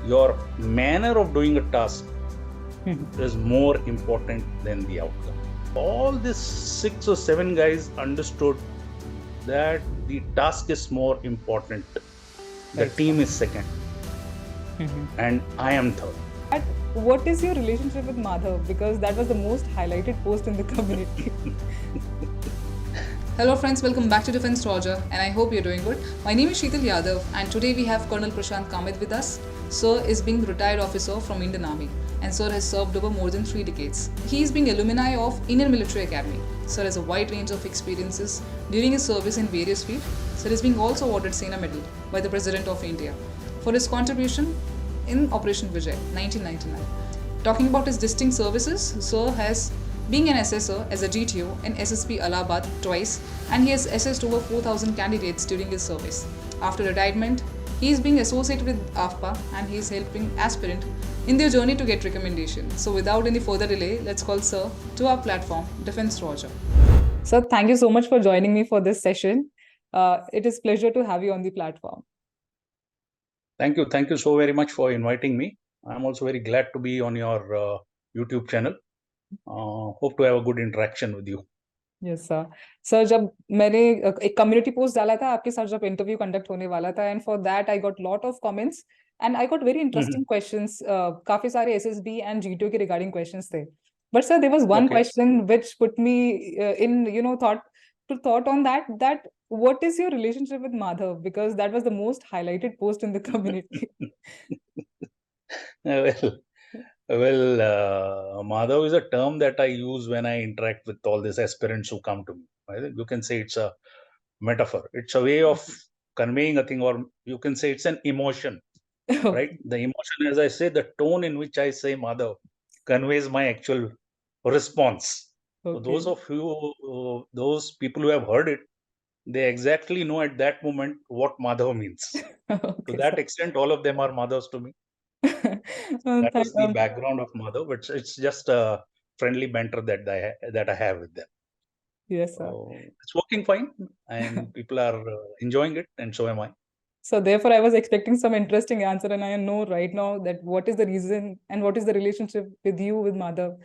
your manner of doing a task is more important than the outcome. All these 6 or 7 guys understood that the task is more important. The team is second. And I am third. What is your relationship with Madhav? Because that was the most highlighted post in the community. Hello friends, welcome back to Defense Roger, and I hope you're doing good. My name is Sheetal Yadav, and today we have Col Prashant Kamath with us. Sir is being retired officer from Indian Army, and Sir has served over more than 3 decades. He is being alumni of Indian Military Academy. Sir has a wide range of experiences during his service in various fields. Sir is being also awarded Sena Medial by the President of India for his contribution in Operation Vijay, 1999. Talking about his distinct services, Sir has being an assessor as a GTO in SSB Allahabad twice, and he has assessed over 4,000 candidates during his service. After retirement, he is being associated with AFPA and he is helping aspirant in their journey to get recommendation. So without any further delay, let's call Sir to our platform, Defense Roger. Sir, thank you so much for joining me for this session. It is a pleasure to have you on the platform. Thank you. Thank you so very much for inviting me. I'm also very glad to be on your YouTube channel. Hope to have a good interaction with you. Yes, sir. Sir, जब मैंने एक community post डाला था आपके साथ जब interview conduct होने वाला था, and for that I got lot of comments and I got very interesting questions. काफी सारे SSB and GTO के regarding questions थे. But sir, there was one question which put me in thought on that what is your relationship with Madhav? Because that was the most highlighted post in the community. Madhav is a term that I use when I interact with all these aspirants who come to me. Right? You can say it's a metaphor. It's a way of conveying a thing, or you can say it's an emotion. Right? The emotion, as I say, the tone in which I say Madhav conveys my actual response. So those of you, those people who have heard it, they exactly know at that moment what Madhav means. To that extent, all of them are Madhavs to me. That is the background of Madhav. It's just a friendly banter that I have with them. Yes, sir. It's working fine, and people are enjoying it, and so am I. So therefore, I was expecting some interesting answer, and I know right now that what is the reason and what is the relationship with you with Madhav.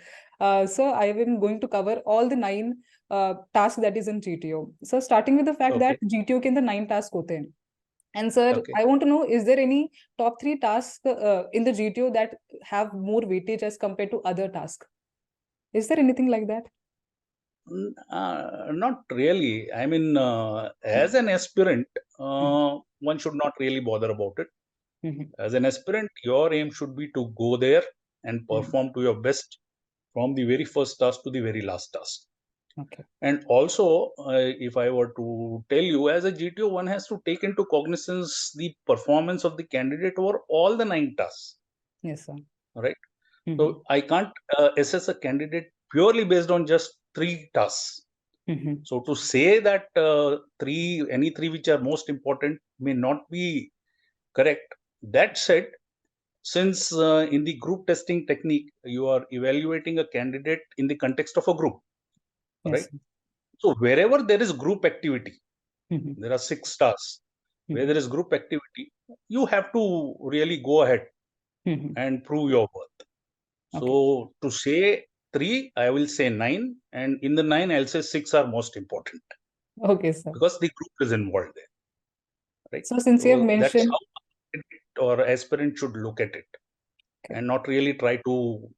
So I am going to cover all the 9 tasks that is in GTO. So starting with the fact that GTO के अंदर 9 tasks होते हैं. And sir, I want to know, is there any top 3 tasks in the GTO that have more weightage as compared to other tasks? Is there anything like that? Not really. I mean, as an aspirant, one should not really bother about it. As an aspirant, your aim should be to go there and perform to your best from the very first task to the very last task. And also, if I were to tell you, as a GTO, one has to take into cognizance the performance of the candidate over all the 9 tasks. Yes, sir. Right? So I can't assess a candidate purely based on just 3 tasks. So to say that any 3 which are most important may not be correct. That said, since in the group testing technique, you are evaluating a candidate in the context of a group. Right? So wherever there is group activity, there are 6 tasks. Where there is group activity, you have to really go ahead and prove your worth. So to say 3, I will say 9, and in the 9, I'll say 6 are most important. Okay, sir. Because the group is involved there. Right? So since you have mentioned, that's how or aspirant should look at it, and not really try to.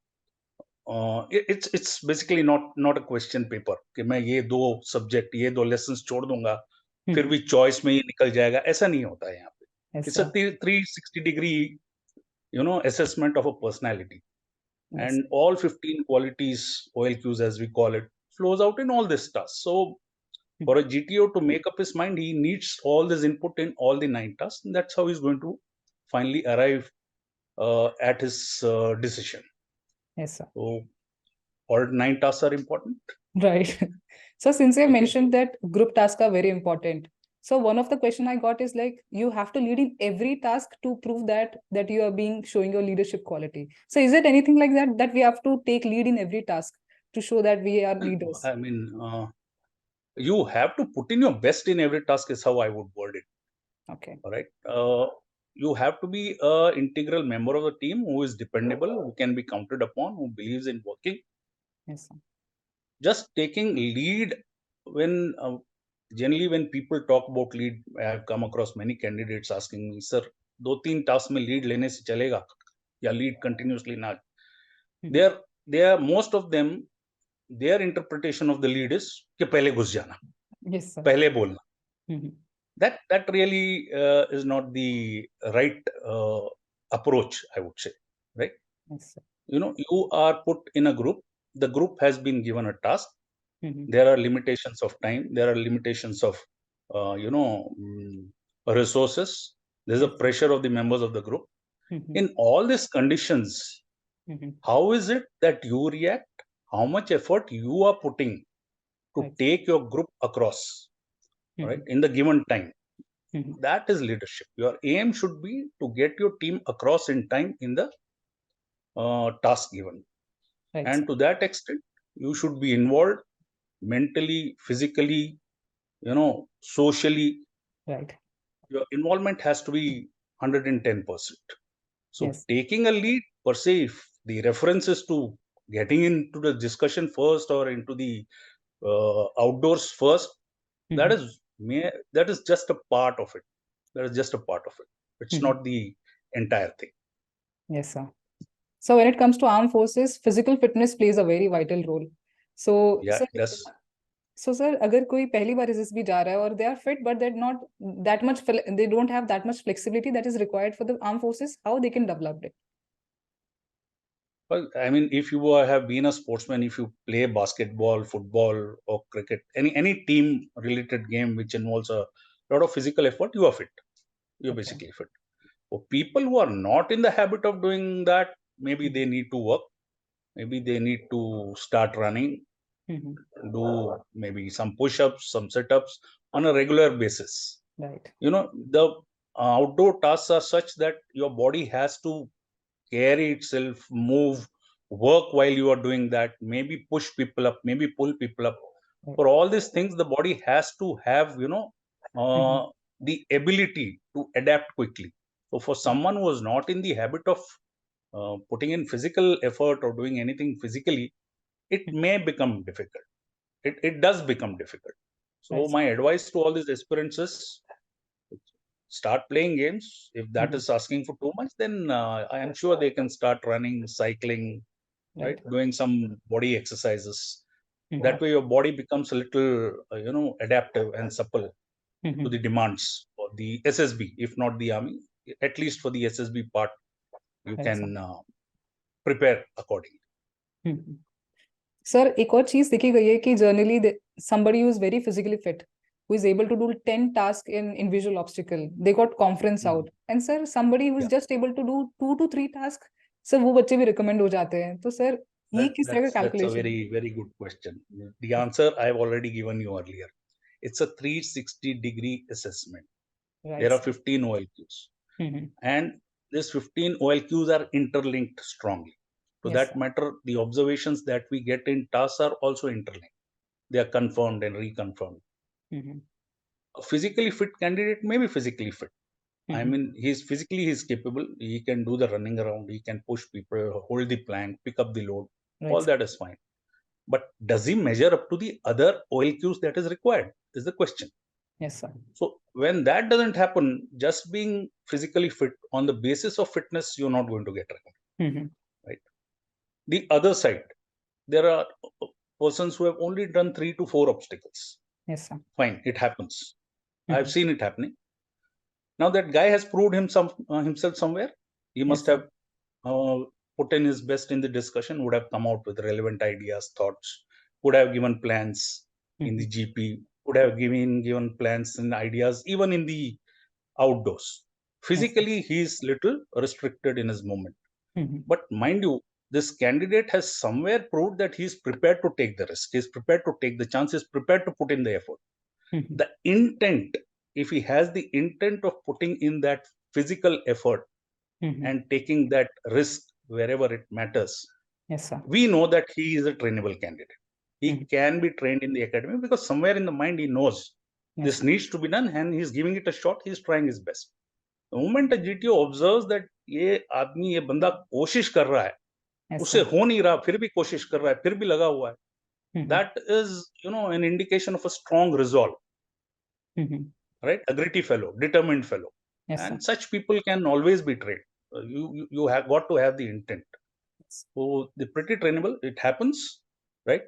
It's basically not a question paper कि मैं ये 2 subject, ये 2 lessons छोड़ दूंगा, फिर भी choice में ये निकल जाएगा. ऐसा नहीं होता है यहाँ पे. It's a 360-degree, assessment of a personality. And all 15 qualities, OLQs as we call it, flows out in all this tasks. So for a GTO to make up his mind, he needs all this input in all the 9 tasks. And that's how he's going to finally arrive at his decision. Yes, sir. So all 9 tasks are important. Right. So since you have mentioned that group tasks are very important, so one of the question I got is like, you have to lead in every task to prove that you are showing your leadership quality. So is it anything like that we have to take lead in every task to show that we are leaders? I mean, you have to put in your best in every task is how I would word it. Okay. All right. you have to be an integral member of the team who is dependable, who can be counted upon, who believes in working. Yes, sir. Just taking lead when generally when people talk about lead, I have come across many candidates asking me, sir, 2-3 tasks में lead लेने से चलेगा या lead continuously ना? They are most of them, their interpretation of the lead is कि पहले घुस जाना, Yes, sir. पहले बोलना. That really is not the right approach, I would say, right? Yes, sir. You are put in a group. The group has been given a task. There are limitations of time. There are limitations of, resources. There's a pressure of the members of the group. In all these conditions, how is it that you react? How much effort you are putting to take your group across, right, in the given time? That is leadership. Your aim should be to get your team across in time in the task given. Right, and sir. to that extent, you should be involved mentally, physically, socially. Right. Your involvement has to be 110%. So Yes. taking a lead per se, if the reference is to getting into the discussion first or into the outdoors first, that is just a part of it. That is just a part of it. It's not the entire thing. Yes, sir. So when it comes to armed forces, physical fitness plays a very vital role. So, Yeah, sir, it does. so sir, अगर कोई पहली बार SSB जा रहा है और they are fit, but they're not that much, they don't have that much flexibility that is required for the armed forces, how they can develop it? Well, I mean, if you have been a sportsman, if you play basketball, football, or cricket, any team-related game which involves a lot of physical effort, you are fit. You're basically fit. For people who are not in the habit of doing that, maybe they need to work. Maybe they need to start running, do maybe some push-ups, some sit-ups on a regular basis. Right. The outdoor tasks are such that your body has to carry itself, move, work while you are doing that, maybe push people up, maybe pull people up. For all these things, the body has to have, the ability to adapt quickly. So for someone who is not in the habit of putting in physical effort or doing anything physically, it may become difficult. It does become difficult. So my advice to all these aspirants is start playing games. If that is asking for too much, then I am sure they can start running, cycling, right? Doing some body exercises. That way your body becomes a little, adaptive and supple to the demands of the SSB, if not the army. At least for the SSB part, you can prepare accordingly. Sir, एक और चीज देखी गई है कि generally somebody who is very physically fit, who is able to do 10 tasks in individual obstacle, they got conference out. And sir, somebody who is just able to do 2 to 3 tasks, sir, वो बच्चे भी recommend हो जाते हैं. तो sir, ये किस तरह का calculation? That's a very, very good question. The answer I've already given you earlier. It's a 360-degree assessment. Right. There are 15 OLQs. And these 15 OLQs are interlinked strongly. To that matter, the observations that we get in tasks are also interlinked. They are confirmed and reconfirmed. A physically fit candidate may be physically fit. I mean, he's capable. He can do the running around. He can push people, hold the plank, pick up the load. All that is fine. But does he measure up to the other OLQs that is required? Is the question. Yes, sir. So when that doesn't happen, just being physically fit on the basis of fitness, you're not going to get recommended. Right? The other side, there are persons who have only done 3 to 4 obstacles. Yes, sir. Fine, it happens. I've seen it happening. Now that guy has proved himself somewhere. He must have put in his best in the discussion, would have come out with relevant ideas, thoughts, would have given plans in the GP, would have given plans and ideas even in the outdoors. Physically, he is little restricted in his movement. But mind you, this candidate has somewhere proved that he is prepared to take the risk. He is prepared to take the chance. He is prepared to put in the effort. The intent, if he has the intent of putting in that physical effort and taking that risk wherever it matters, yes, sir, we know that he is a trainable candidate. He can be trained in the academy because somewhere in the mind he knows this needs to be done and he's giving it a shot. He's trying his best. The moment a GTO observes that ये आदमी ये बंदा कोशिश कर रहा है, उससे हो नहीं रहा, फिर भी कोशिश कर रहा है, फिर भी लगा हुआ है, that is, an indication of a strong resolve, right? A gritty fellow, determined fellow, and such people can always be trained. You have got to have the intent. So they're pretty trainable. It happens, right?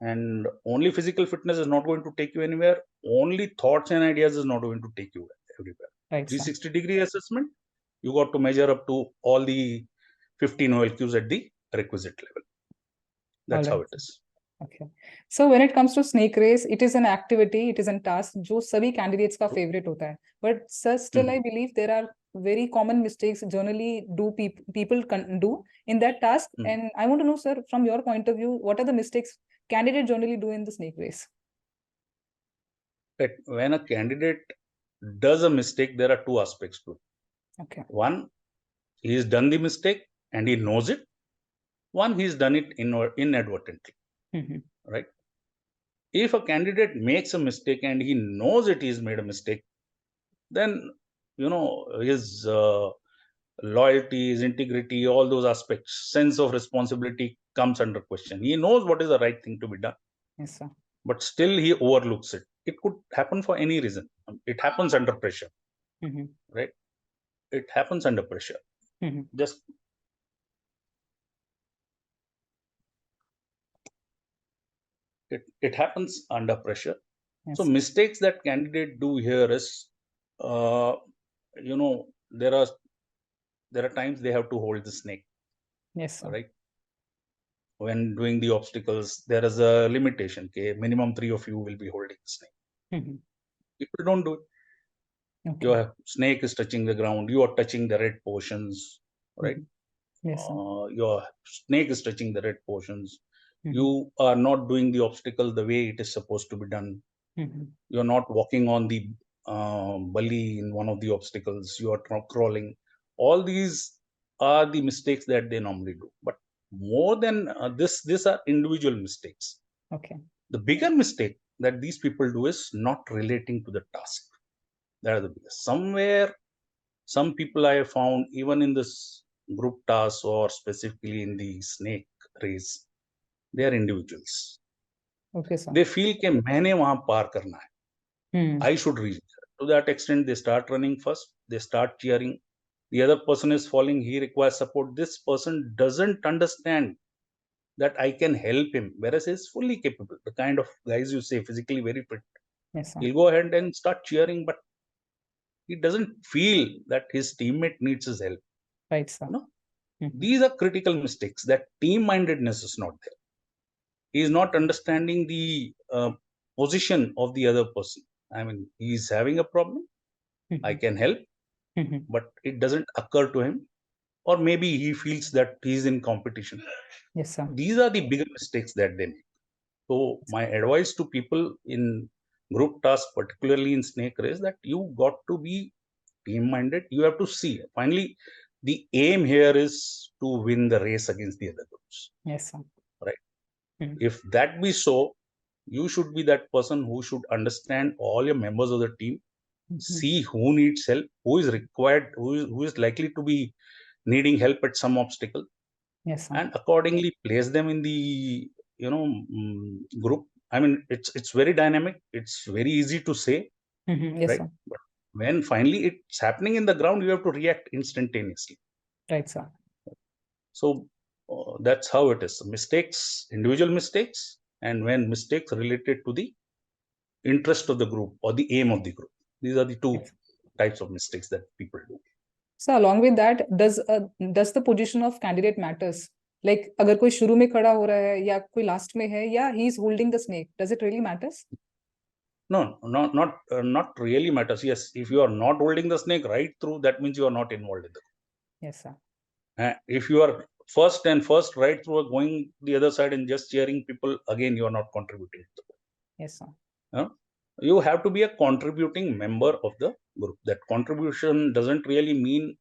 And only physical fitness is not going to take you anywhere. Only thoughts and ideas is not going to take you everywhere. Right, 360-degree assessment, you got to measure up to all the 15 OLQs at the requisite level. That's how it is. Okay. So when it comes to snake race, it is an activity, it is a task जो सभी candidates का favorite होता है. But sir, still I believe there are very common mistakes generally people do in that task. And I want to know, sir, from your point of view, what are the mistakes candidates generally do in the snake race? But when a candidate does a mistake, there are two aspects to it. Okay. One, he has done the mistake and he knows it. One, he's done it inadvertently. Right? If a candidate makes a mistake and he knows it, he's made a mistake, then his loyalty, his integrity, all those aspects, sense of responsibility comes under question. He knows what is the right thing to be done. Yes, sir. But still he overlooks it. It could happen for any reason. It happens under pressure. Right? It happens under pressure. Just it happens under pressure. Yes. So mistakes that candidate do here is, there are times they have to hold the snake. Yes, sir. Right? When doing the obstacles, there is a limitation. Okay, minimum 3 of you will be holding the snake. People don't do it. Okay. Your snake is touching the ground. You are touching the red portions. Right? Yes, sir. Your snake is touching the red portions. You are not doing the obstacle the way it is supposed to be done. You're not walking on the bully in one of the obstacles. You are crawling. All these are the mistakes that they normally do. But more than these are individual mistakes. Okay. The bigger mistake that these people do is not relating to the task. That is the biggest. Somewhere, some people I have found, even in this group task or specifically in the snake race, they are individuals. Okay, sir. They feel कि मैंने वहां पार करना है. I should reach there. To that extent, they start running first. They start cheering. The other person is falling. He requires support. This person doesn't understand that I can help him, whereas he's fully capable. The kind of guys you say physically very fit. Yes, sir. He'll go ahead and start cheering, but he doesn't feel that his teammate needs his help. Right, sir. These are critical mistakes. That team-mindedness is not there. He is not understanding the position of the other person. I mean, he is having a problem. I can help, but it doesn't occur to him. Or maybe he feels that he is in competition. Yes, sir. These are the bigger mistakes that they make. So my advice to people in group tasks, particularly in snake race, that you got to be team-minded. You have to see. Finally, the aim here is to win the race against the other groups. Yes, sir. Right. If that be so, you should be that person who should understand all your members of the team, see who needs help, who is required, who is likely to be needing help at some obstacle. Yes, sir. And accordingly place them in the group. I mean, it's very dynamic. It's very easy to say, yes, right? Sir. But when finally it's happening in the ground, you have to react instantaneously. Right, sir. So that's how it is. Mistakes, individual mistakes, and when mistakes related to the interest of the group or the aim of the group. These are the two types of mistakes that people do. So along with that, does the position of candidate matters? Like, अगर कोई शुरू में खड़ा हो रहा है या कोई last में है या he is holding the snake, does it really matters? No, not really matters. Yes, if you are not holding the snake right through, that means you are not involved in the group. Yes, sir. If you are first right through, going the other side and just cheering people, again you are not contributing to the group. Yes, sir. You have to be a contributing member of the group. That contribution doesn't really mean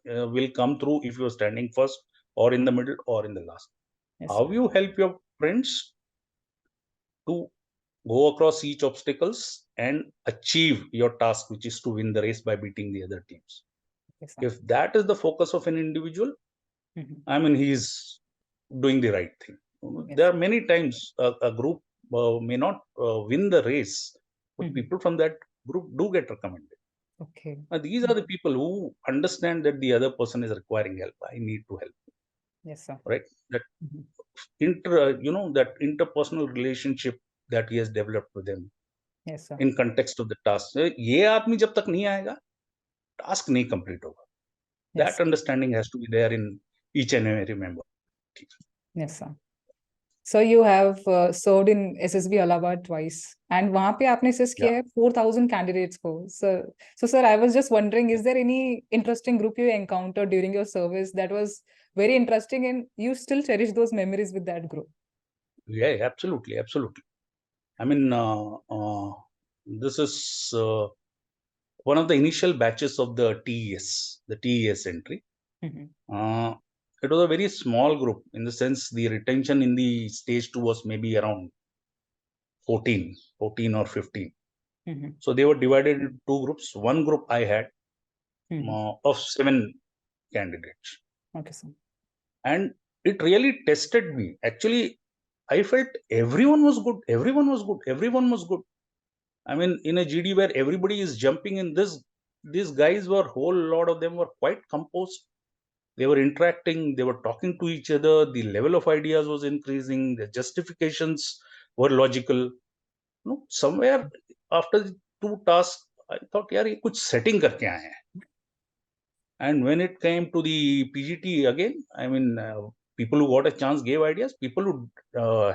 will come through if you are standing first or in the middle or in the last. Yes, how you help your friends to go across each obstacles and achieve your task, which is to win the race by beating the other teams. Yes, sir. If that is the focus of an individual, Mhm. I mean, he's doing the right thing. Yes. There are many times a group may not win the race, but Mhm. people from that group do get recommended. Okay. These are the people who understand that the other person is requiring help. I need to help, Yes, sir. right? That Mhm. that interpersonal relationship that he has developed with them Yes, sir. in context of the task. ये आदमी जब तक नहीं आएगा, task नहीं complete होगा. Yes. That understanding has to be there in each and every member. Yes, sir. So you have served in SSB Allahabad twice, and वहाँ पे आपने assist किया Yeah. है 4,000 candidates को. So sir, I was just wondering, is there any interesting group you encountered during your service that was very interesting, and you still cherish those memories with that group? Yeah, absolutely, absolutely. I mean, this is one of the initial batches of the TES entry. Mhm. It was a very small group in the sense the retention in the stage 2 was maybe around 14 or 15. Mhm. So they were divided into two groups. One group I had Mhm. of 7 candidates. Okay, sir. And it really tested me. Actually, I felt everyone was good. Everyone was good. Everyone was good. I mean, in a GD where everybody is jumping in this, these guys were, whole lot of them were quite composed. They were interacting, they were talking to each other, the level of ideas was increasing, the justifications were logical. No, somewhere after the 2 tasks, I thought, yaar, ye kuch setting karke aaye hain. And when it came to the PGT again, I mean, people who got a chance gave ideas. People who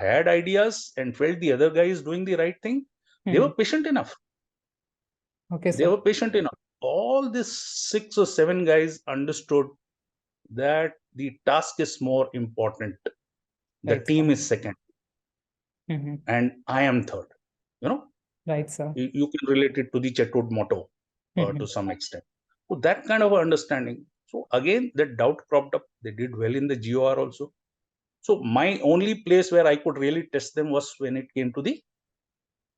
had ideas and felt the other guy is doing the right thing, they were Mhm. patient enough. Okay, They sir. were patient enough. All these 6 or 7 guys understood that the task is more important. The Right, team sir. is second, Mhm. and I am third. You know, Right, sir. you can relate it to the Chetwood motto to Mhm. some extent. So that kind of understanding. So again, that doubt cropped up. They did well in the GOR also. So my only place where I could really test them was when it came to the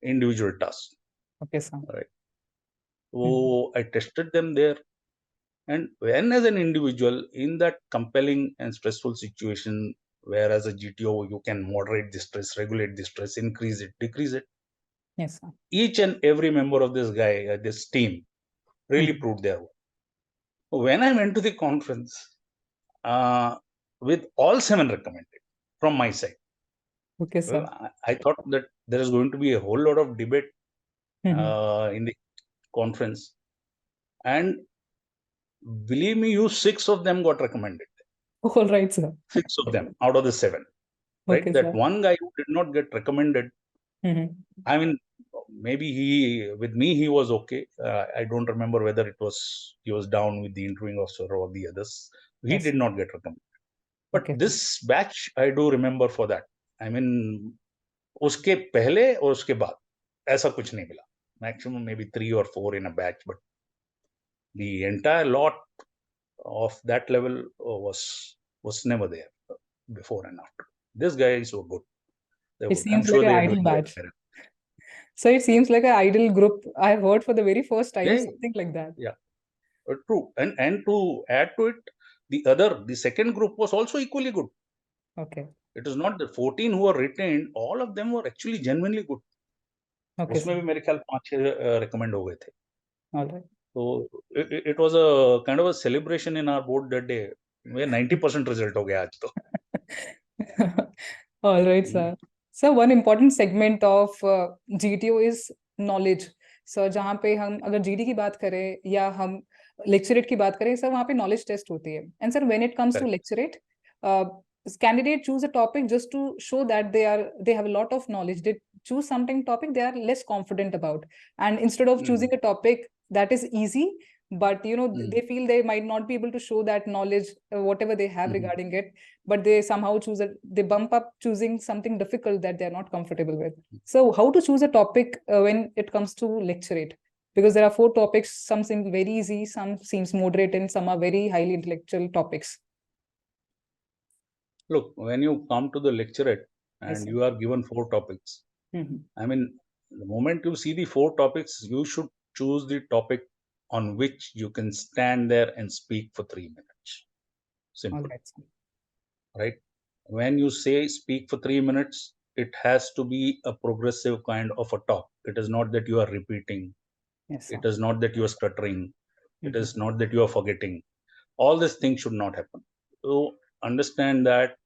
individual task. Okay, sir. Right. Mhm. So I tested them there. And when as an individual in that compelling and stressful situation, where as a GTO you can moderate the stress, regulate the stress, increase it, decrease it, Yes, sir. each and every member of this guy, this team, really Mhm. proved their worth. When I went to the conference, with all 7 recommended from my side, Okay, sir. I thought that there is going to be a whole lot of debate Mhm. in the conference, and believe me, you 6 of them got recommended. All right, sir. 6 of them out of the 7. Right, Okay, that sir. one guy who did not get recommended, Mhm. I mean, maybe with me he was okay. I don't remember whether he was down with the interviewing officer or the others. He Yes. did not get recommended, but Okay. this batch I do remember for that. I mean, उसके पहले और उसके बाद ऐसा कुछ नहीं मिला. Maximum maybe 3 or 4 in a batch, but the entire lot of that level was never there before and after. These guys were good. They were It good. I'm seems like sure an they are ideal doing batch. well. So it seems like an ideal group. I've heard for the very first time Yeah, something like that. yeah, true. And to add to it, the second group was also equally good. Okay. It is not the 14 who were retained, all of them were actually genuinely good. Okay, उसमें sir. भी मेरे ख्याल 5-6 recommend हो गए थे. All right. So it was a kind of a celebration in our board that day. where 90% result हो गया आज तो. All right, sir. So one important segment of GTO is knowledge. So जहाँ पे हम अगर GD की बात करें या हम lecturate की बात करें, सर वहाँ पे knowledge test होती है. And sir, when it comes to Correct. lecturate, candidate choose a topic just to show that they have a lot of knowledge. They choose something topic they are less confident about, and instead of choosing a topic that is easy, but they feel they might not be able to show that knowledge, whatever they have regarding it, but they somehow they bump up choosing something difficult that they're not comfortable with. So how to choose a topic when it comes to lecturate? Because there are 4 topics, some seem very easy, some seems moderate, and some are very highly intellectual topics. Look, when you come to the lecturate and Yes, sir. you are given 4 topics, Mhm. I mean, the moment you see the 4 topics, you should choose the topic on which you can stand there and speak for 3 minutes. Simple. All right, sir. Right? When you say speak for 3 minutes, it has to be a progressive kind of a talk. It is not that you are repeating. Yes, sir. It is not that you are stuttering. It Mhm. is not that you are forgetting. All these things should not happen. So understand that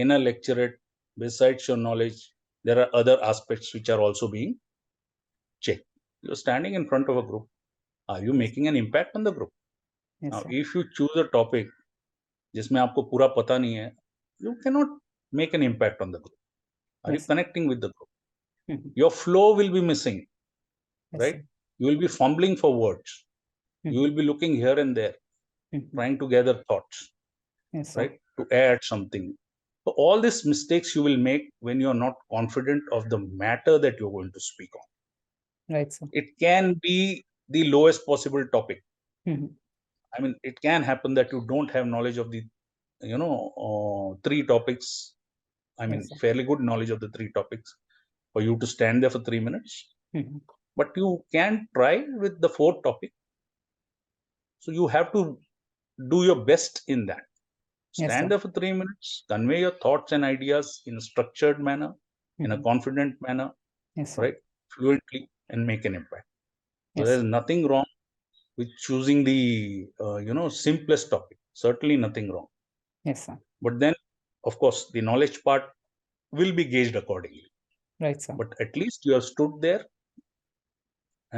in a lecturate, besides your knowledge, there are other aspects which are also being checked. You're standing in front of a group. Are you making an impact on the group? Yes, Now, sir. if you choose a topic जिसमें आपको पूरा पता नहीं है, you cannot make an impact on the group. Are you Yes, sir. connecting with the group? Mhm. Your flow will be missing, Yes, right? sir. You will be fumbling for words. You Mhm. will be looking here and there, Mhm. trying to gather thoughts, Yes, sir. right? To add something. So all these mistakes you will make when you are not confident of the matter that you're going to speak on. Right, sir. It can be the lowest possible topic. Mhm. I mean, it can happen that you don't have knowledge of the, three topics. I mean, Yes, sir. fairly good knowledge of the three topics for you to stand there for 3 minutes. Mhm. But you can try with the fourth topic. So you have to do your best in that. Yes, Stand sir. there for 3 minutes, convey your thoughts and ideas in a structured manner, in a Mhm. confident manner, Yes, sir. right? Fluently, and make an impact. So Yes, there's sir. nothing wrong with choosing the simplest topic. Certainly nothing wrong. Yes, sir. But then, of course, the knowledge part will be gauged accordingly. Right, sir. But at least you have stood there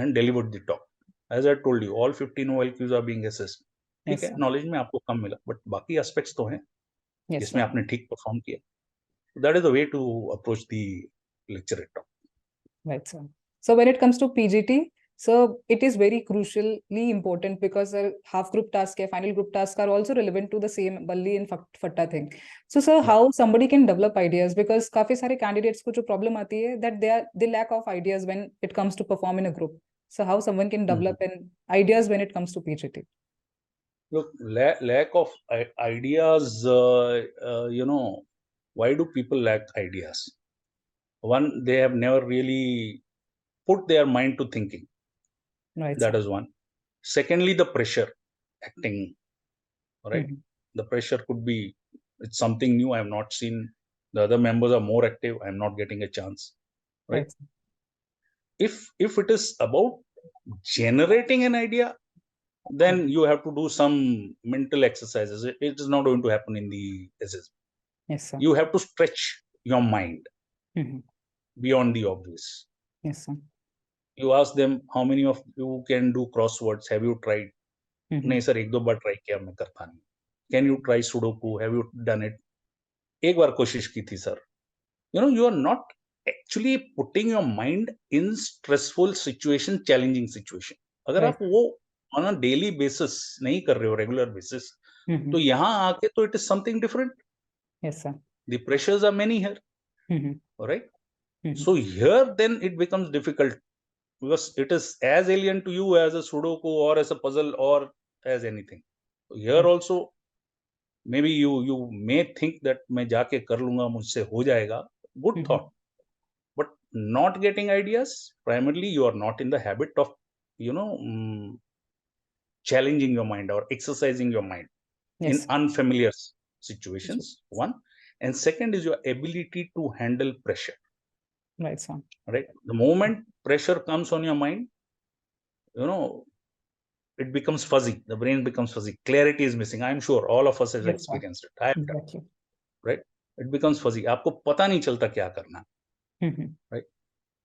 and delivered the talk. As I told you, all 15 OLQs are being assessed. ठीक Yes, है, sir. Knowledge में आपको कम मिला, but बाकी aspects तो हैं Yes, जिसमें sir. आपने ठीक परफॉर्म किया. That is the way to approach the lecture talk. Right, sir. So when it comes to PGT, so it is very crucially important because half group task and final group task are also relevant to the same Balli and Fatta thing. So sir, Yeah. how somebody can develop ideas, because काफी सारे candidates को जो problem आती है that they lack of ideas when it comes to perform in a group. So how someone can develop an ideas when it comes to PGT? Look, lack of ideas, why do people lack ideas? One, they have never really put their mind to thinking. Right, That sir. is one. Secondly, the pressure acting, right? Mhm. The pressure could be, it's something new I have not seen. The other members are more active. I'm not getting a chance, right? Right, sir. If it is about generating an idea, then you have to do some mental exercises. It is not going to happen in the SSB. Yes, sir. You have to stretch your mind Mhm. beyond the obvious. Yes, sir. You ask them, how many of you can do crosswords? Have you tried? Mhm. नहीं sir, एक दो बार try किया, मैं करता नहीं. Can you try Sudoku? Have you done it? एक बार कोशिश की थी sir. You are not actually putting your mind in stressful situation, challenging situation. अगर Right. आप वो on a daily basis नहीं कर रहे हो, regular basis, Mhm. तो यहाँ आके तो it is something different. Yes, sir. The pressures are many here, Mhm. all right? Mhm. So here then it becomes difficult because it is as alien to you as a Sudoku or as a puzzle or as anything. So here Yes. also maybe you may think that मैं जाके कर लूंगा, मुझसे हो जाएगा. Good Mhm. thought. But not getting ideas, primarily you are not in the habit of challenging your mind or exercising your mind Yes, in sir. unfamiliar situations. One, and second is your ability to handle pressure. Right, sir. Right, the moment pressure comes on your mind, it becomes fuzzy. The brain becomes fuzzy. Clarity is missing. I'm sure all of us have Yes, sir. experienced it. I have done. Exactly. Right, it becomes fuzzy. आपको पता नहीं चलता क्या करना. Mhm. Right,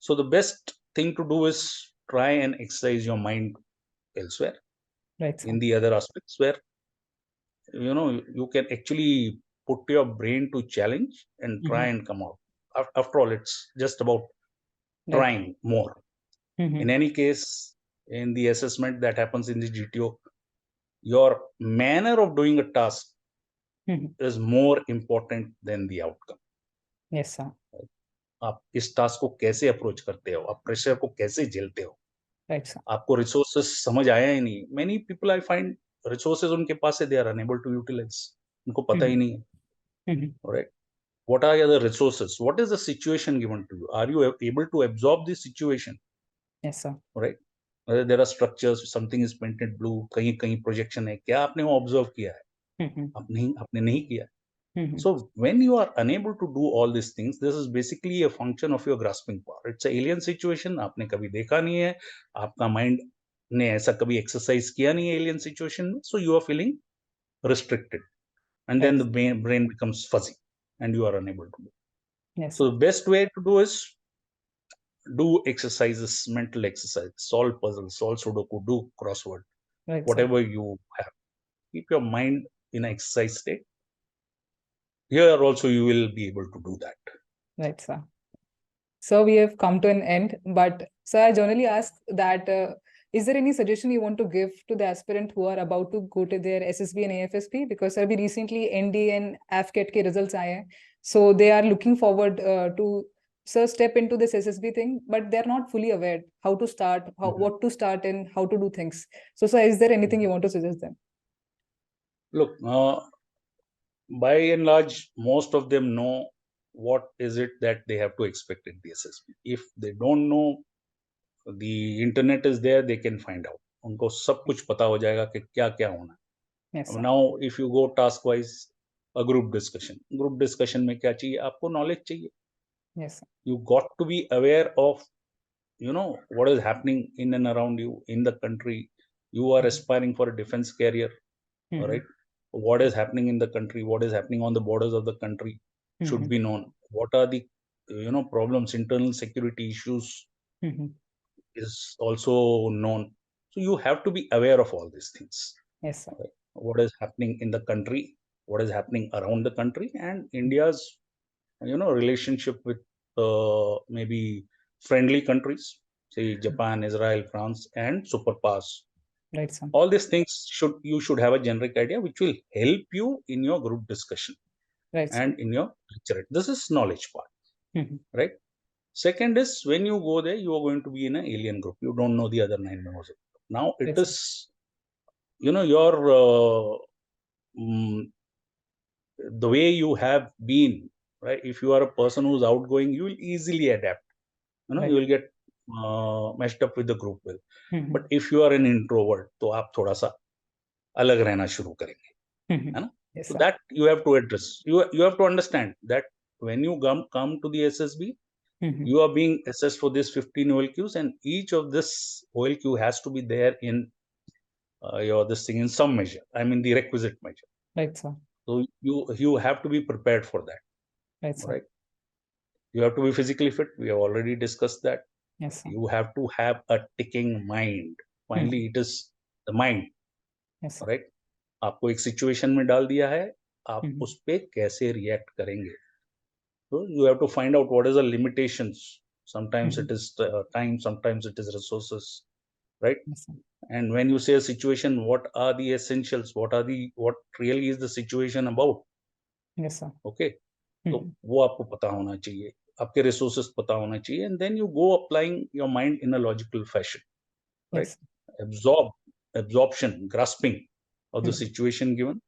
so the best thing to do is try and exercise your mind elsewhere Right, sir. in the other aspects where you can actually put your brain to challenge and try Mhm. and come out. After all, it's just about Right. trying more. Mhm. In any case, in the assessment that happens in the GTO, your manner of doing a task Mhm. is more important than the outcome. Yes, sir. आप इस task को कैसे approach करते हो, आप pressure को कैसे झेलते हो, Right, sir. आपको रिसोर्सेस समझ आया ही नहीं. Many people I find resources उनके पास है, they are unable to utilize. उनको पता ही Mhm. नहीं है. Mhm. Right, what are the resources, what is the situation given to you, are you able to absorb this situation? Yes, sir. Right, whether there are structures, something is painted blue, कहीं projection है, क्या आपने वो observe किया है? आपने नहीं किया. So when you are unable to do all these things, this is basically a function of your grasping power. It's an alien situation. आपने कभी देखा नहीं है, आपका mind ने ऐसा कभी exercise किया नहीं है alien situation में, so you are feeling restricted, and then the brain becomes fuzzy, and you are unable to do. Yes. So the best way to do is do exercises, mental exercise, solve puzzles, solve Sudoku, do crossword, Right, whatever you have. Keep your mind in an exercise state. Here also you will be able to do that. Right, sir. So we have come to an end, but sir, I generally ask that is there any suggestion you want to give to the aspirant who are about to go to their SSB and AFSP? Because sir, we recently ND and AFCAT ke results aaye hain. So they are looking forward to sir step into this SSB thing, but they're not fully aware how to start, what to start and how to do things. So sir, is there anything you want to suggest them? Look, by and large, most of them know what is it that they have to expect in the SSB. If they don't know, the internet is there, they can find out. उनको सब कुछ पता हो जाएगा कि क्या क्या होना है. Yes, sir. Now, if you go task wise, a group discussion में क्या चाहिए? आपको knowledge चाहिए. Yes, sir. You got to be aware of, what is happening in and around you in the country. You are aspiring for a defense career, all right? What is happening in the country? What is happening on the borders of the country should be known. What are the, problems, internal security issues is also known. So you have to be aware of all these things. Yes, sir. Right? What is happening in the country, what is happening around the country, and India's, relationship with maybe friendly countries, say Japan, Israel, France, and superpowers. Right, sir. All these things you should have a generic idea, which will help you in your group discussion, right, and in your lecture. This is knowledge part, right? Second is when you go there, you are going to be in an alien group. You don't know the other 9 members. Now it is, your the way you have been, right? If you are a person who's outgoing, you will easily adapt. You will get meshed up with the group well. But if you are an introvert, तो आप थोड़ा सा अलग रहना शुरू करेंगे, है ना? So that you have to address. You have to understand that when you come to the SSB, you are being assessed for this 15 OLQs, and each of this OLQ has to be there in this thing in some measure. I mean the requisite measure. Right, sir. So you have to be prepared for that. Right, sir. Right. You have to be physically fit. We have already discussed that. Yes, sir. You have to have a ticking mind. Finally, it is the mind. Yes, sir. Right. आपको एक situation में डाल दिया है, आप उस पे कैसे react करेंगे? So you have to find out what is the limitations. Sometimes it is time, sometimes it is resources, right? Yes, sir. And when you say a situation, what are the essentials? What really is the situation about? Yes, sir. Okay. तो वो आपको पता होना चाहिए, आपके resources पता होना चाहिए, and then you go applying your mind in a logical fashion, right? Yes. Absorption, grasping of the situation given,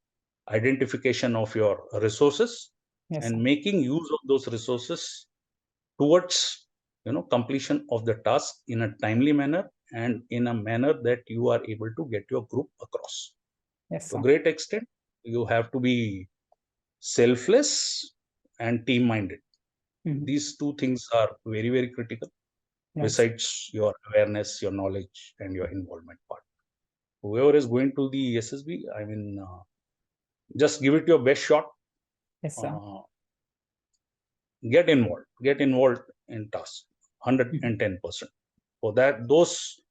identification of your resources, yes, and sir, making use of those resources towards completion of the task in a timely manner and in a manner that you are able to get your group across. Yes, sir. To a great extent, you have to be selfless and team-minded. These two things are very, very critical. Yes. Besides your awareness, your knowledge, and your involvement part. Whoever is going to the SSB, I mean, just give it your best shot. Yes, sir. Get involved in tasks, 110%. For that, those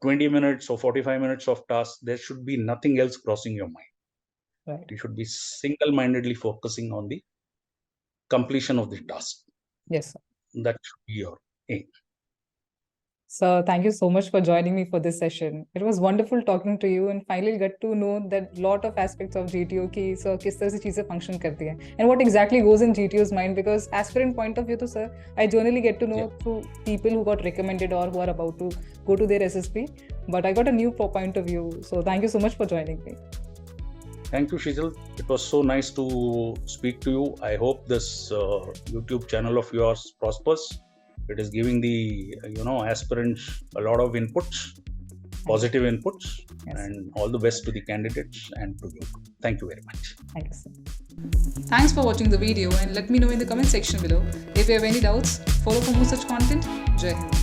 20 minutes or 45 minutes of tasks, there should be nothing else crossing your mind. Right. You should be single-mindedly focusing on the completion of the task. Yes, sir. That should be your aim. So thank you so much for joining me for this session. It was wonderful talking to you and finally get to know that lot of aspects of GTO ki sir kis tarah se cheezein function karti hai and what exactly goes in GTO's mind, because aspirant point of view to sir I generally get to know through people who got recommended or who are about to go to their SSB, but I got a new point of view. So thank you so much for joining me. Thank you, Sheetal. It was so nice to speak to you. I hope this YouTube channel of yours prospers. It is giving the aspirants a lot of inputs, positive inputs, and all the best to the candidates and to you. Thank you very much. Thanks. Thanks for watching the video, and let me know in the comment section below. If you have any doubts, follow for more such content. Jai Hind.